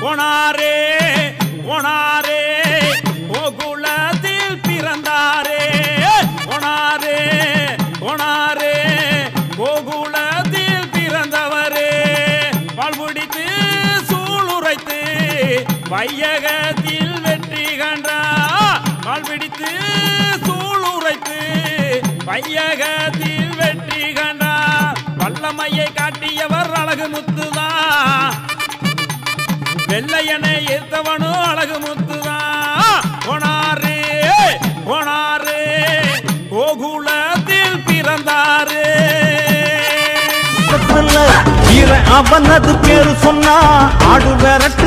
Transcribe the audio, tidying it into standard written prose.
ஓனாரே ஓனாரே கோகுலத்தில் பிறந்தாரே ஓனாரே ஓனாரே கோகுலத்தில் பிறந்தவரே வாழ்வுடித்து சூளுரைத்து வையகத்தில் வெற்றி கண்டார் வாழ்விடித்து சூளுரைத்து வையகத்தில் வெற்றி கண்டார் வல்லமையை காட்டியவர் அழகு முத்துதான் வெள்ளையனை ஏத்தவனும் அழகு முத்துதான் ஓனாரே ஓனாரே கோகுலத்தில் பிறந்தாரே அவனது பேரு சொன்னா ஆடு விரட்ட